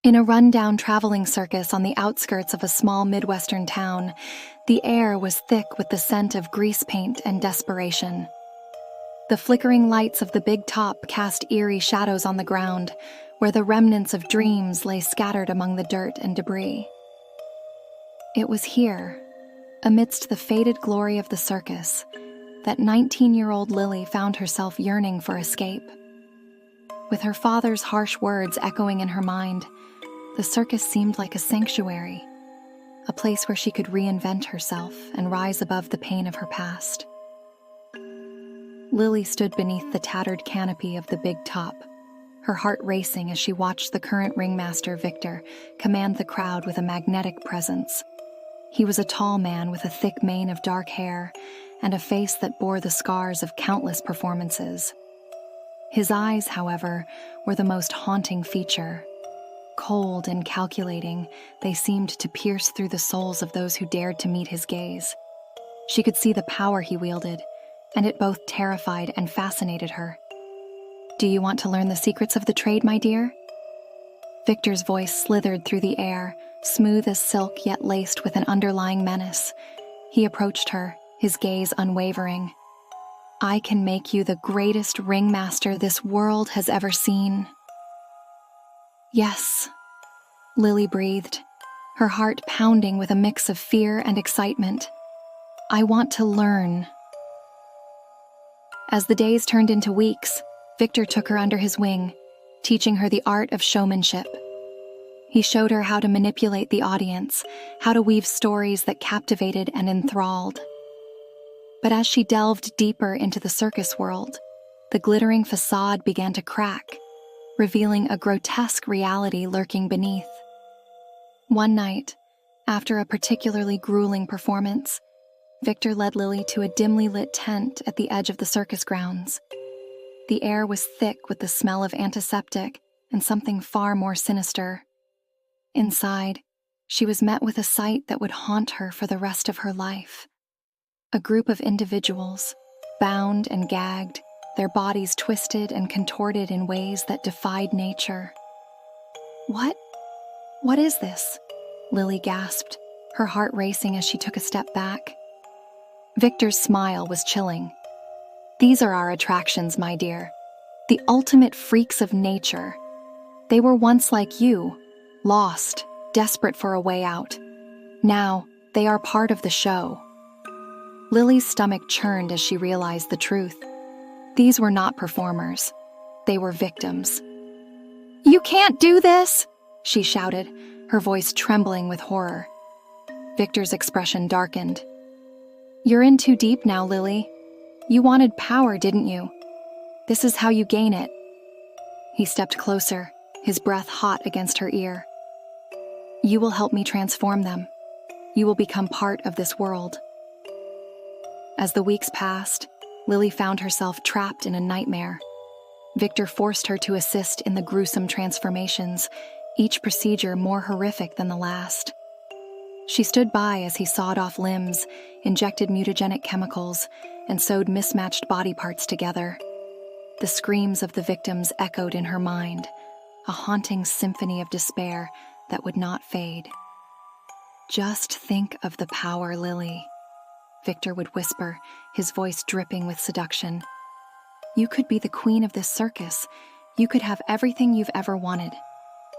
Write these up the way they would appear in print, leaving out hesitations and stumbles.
In a rundown traveling circus on the outskirts of a small Midwestern town, the air was thick with the scent of grease paint and desperation. The flickering lights of the big top cast eerie shadows on the ground, where the remnants of dreams lay scattered among the dirt and debris. It was here, amidst the faded glory of the circus, that 19-year-old Lily found herself yearning for escape. With her father's harsh words echoing in her mind, the circus seemed like a sanctuary, a place where she could reinvent herself and rise above the pain of her past. Lily stood beneath the tattered canopy of the big top, her heart racing as she watched the current ringmaster, Viktor, command the crowd with a magnetic presence. He was a tall man with a thick mane of dark hair and a face that bore the scars of countless performances. His eyes, however, were the most haunting feature. Cold and calculating, they seemed to pierce through the souls of those who dared to meet his gaze. She could see the power he wielded, and it both terrified and fascinated her. "Do you want to learn the secrets of the trade, my dear?" Viktor's voice slithered through the air, smooth as silk yet laced with an underlying menace. He approached her, his gaze unwavering. "I can make you the greatest ringmaster this world has ever seen." "Yes," Lily breathed, her heart pounding with a mix of fear and excitement. "I want to learn." As the days turned into weeks, Viktor took her under his wing, teaching her the art of showmanship. He showed her how to manipulate the audience, how to weave stories that captivated and enthralled. But as she delved deeper into the circus world, the glittering facade began to crack, revealing a grotesque reality lurking beneath. One night, after a particularly grueling performance, Viktor led Lily to a dimly lit tent at the edge of the circus grounds. The air was thick with the smell of antiseptic and something far more sinister. Inside, she was met with a sight that would haunt her for the rest of her life. A group of individuals, bound and gagged, their bodies twisted and contorted in ways that defied nature. What is this?" Lily gasped, her heart racing as she took a step back. Viktor's smile was chilling. "These are our attractions, my dear. The ultimate freaks of nature. They were once like you, lost, desperate for a way out. Now, they are part of the show." Lily's stomach churned as she realized the truth. These were not performers. They were victims. "You can't do this!" she shouted, her voice trembling with horror. Viktor's expression darkened. "You're in too deep now, Lily. You wanted power, didn't you? This is how you gain it." He stepped closer, his breath hot against her ear. "You will help me transform them. You will become part of this world." As the weeks passed, Lily found herself trapped in a nightmare. Viktor forced her to assist in the gruesome transformations, each procedure more horrific than the last. She stood by as he sawed off limbs, injected mutagenic chemicals, and sewed mismatched body parts together. The screams of the victims echoed in her mind, a haunting symphony of despair that would not fade. "Just think of the power, Lily," Viktor would whisper, his voice dripping with seduction. "You could be the queen of this circus. You could have everything you've ever wanted."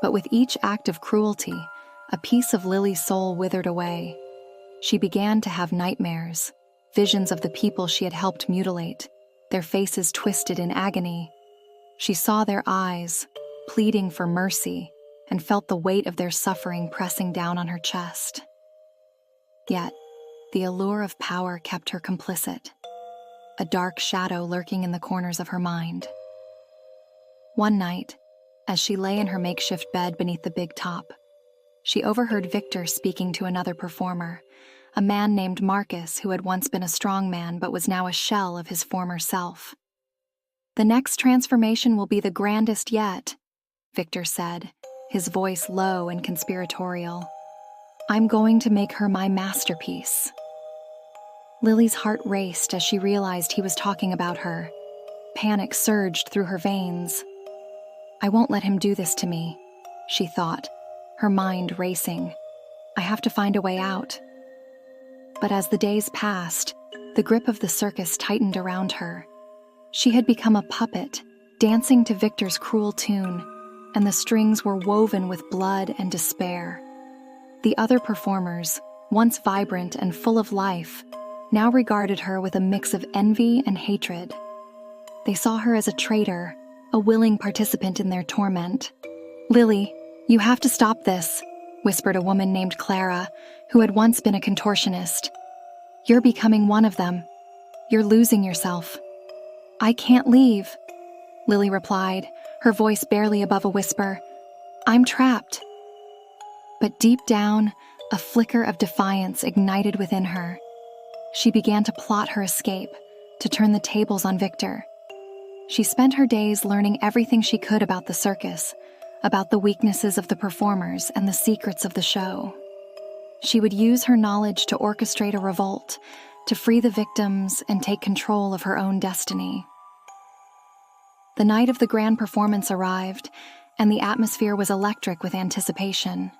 But with each act of cruelty, a piece of Lily's soul withered away. She began to have nightmares, visions of the people she had helped mutilate, their faces twisted in agony. She saw their eyes, pleading for mercy, and felt the weight of their suffering pressing down on her chest. Yet, the allure of power kept her complicit, a dark shadow lurking in the corners of her mind. One night, as she lay in her makeshift bed beneath the big top, she overheard Viktor speaking to another performer, a man named Marcus who had once been a strong man but was now a shell of his former self. "The next transformation will be the grandest yet," Viktor said, his voice low and conspiratorial. "I'm going to make her my masterpiece." Lily's heart raced as she realized he was talking about her. Panic surged through her veins. "I won't let him do this to me," she thought, her mind racing. I have to find a way out. But as the days passed, the grip of the circus tightened around her. She had become a puppet, dancing to Viktor's cruel tune, and the strings were woven with blood and despair. The other performers, once vibrant and full of life, now regarded her with a mix of envy and hatred. They saw her as a traitor, a willing participant in their torment. "Lily, you have to stop this," whispered a woman named Clara, who had once been a contortionist. "You're becoming one of them. You're losing yourself." "I can't leave," Lily replied, her voice barely above a whisper. "I'm trapped." But deep down, a flicker of defiance ignited within her. She began to plot her escape, to turn the tables on Viktor. She spent her days learning everything she could about the circus, about the weaknesses of the performers and the secrets of the show. She would use her knowledge to orchestrate a revolt, to free the victims and take control of her own destiny. The night of the grand performance arrived, and the atmosphere was electric with anticipation.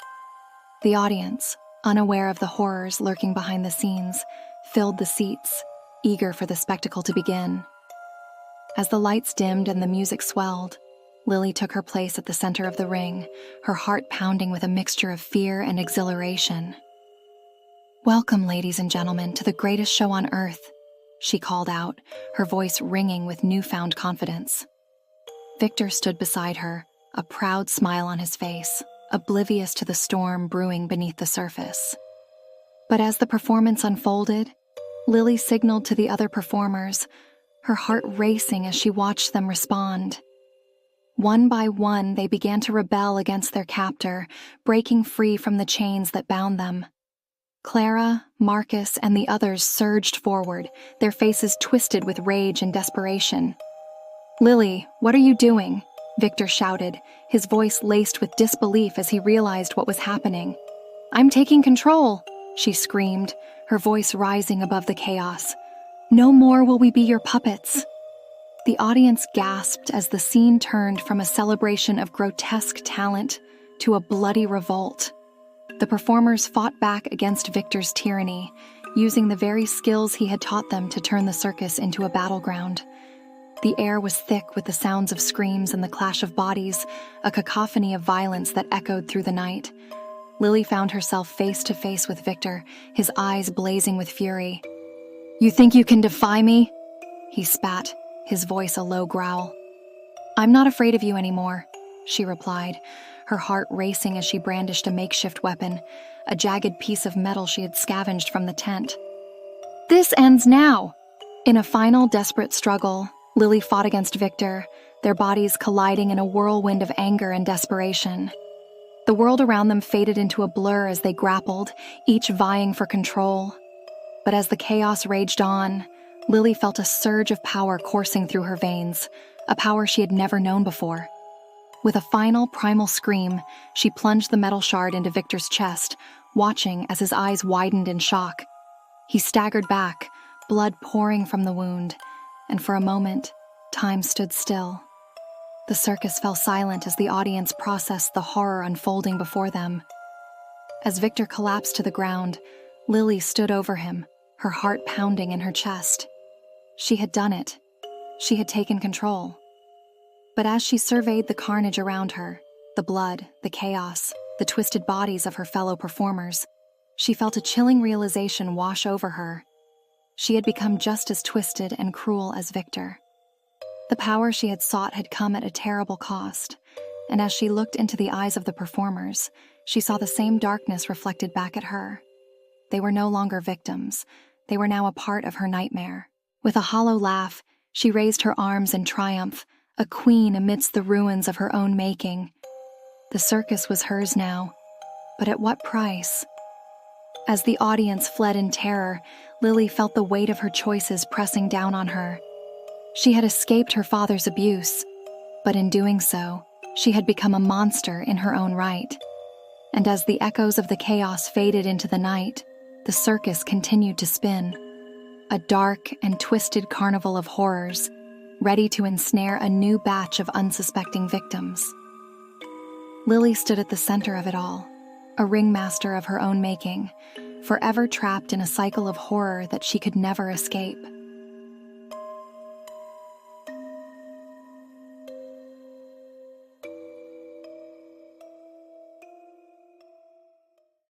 The audience, unaware of the horrors lurking behind the scenes, filled the seats, eager for the spectacle to begin. As the lights dimmed and the music swelled, Lily took her place at the center of the ring, her heart pounding with a mixture of fear and exhilaration. "Welcome, ladies and gentlemen, to the greatest show on earth," she called out, her voice ringing with newfound confidence. Viktor stood beside her, a proud smile on his face, oblivious to the storm brewing beneath the surface. But as the performance unfolded, Lily signaled to the other performers, her heart racing as she watched them respond. One by one, they began to rebel against their captor, breaking free from the chains that bound them. Clara, Marcus, and the others surged forward, their faces twisted with rage and desperation. "Lily, what are you doing?" Viktor shouted, his voice laced with disbelief as he realized what was happening. "I'm taking control," she screamed, her voice rising above the chaos. "No more will we be your puppets." The audience gasped as the scene turned from a celebration of grotesque talent to a bloody revolt. The performers fought back against Viktor's tyranny, using the very skills he had taught them to turn the circus into a battleground. The air was thick with the sounds of screams and the clash of bodies, a cacophony of violence that echoed through the night. Lily found herself face to face with Viktor, his eyes blazing with fury. "You think you can defy me?" he spat, his voice a low growl. "I'm not afraid of you anymore," she replied, her heart racing as she brandished a makeshift weapon, a jagged piece of metal she had scavenged from the tent. "This ends now!" In a final desperate struggle, Lily fought against Viktor, their bodies colliding in a whirlwind of anger and desperation. The world around them faded into a blur as they grappled, each vying for control. But as the chaos raged on, Lily felt a surge of power coursing through her veins, a power she had never known before. With a final primal scream, she plunged the metal shard into Viktor's chest, watching as his eyes widened in shock. He staggered back, blood pouring from the wound, and for a moment, time stood still. The circus fell silent as the audience processed the horror unfolding before them. As Viktor collapsed to the ground, Lily stood over him, her heart pounding in her chest. She had done it. She had taken control. But as she surveyed the carnage around her, the blood, the chaos, the twisted bodies of her fellow performers, she felt a chilling realization wash over her. She had become just as twisted and cruel as Viktor. The power she had sought had come at a terrible cost, and as she looked into the eyes of the performers, she saw the same darkness reflected back at her. They were no longer victims. They were now a part of her nightmare. With a hollow laugh, she raised her arms in triumph, a queen amidst the ruins of her own making. The circus was hers now, but at what price? As the audience fled in terror, Lily felt the weight of her choices pressing down on her. She had escaped her father's abuse, but in doing so, she had become a monster in her own right. And as the echoes of the chaos faded into the night, the circus continued to spin. A dark and twisted carnival of horrors, ready to ensnare a new batch of unsuspecting victims. Lily stood at the center of it all, a ringmaster of her own making, forever trapped in a cycle of horror that she could never escape.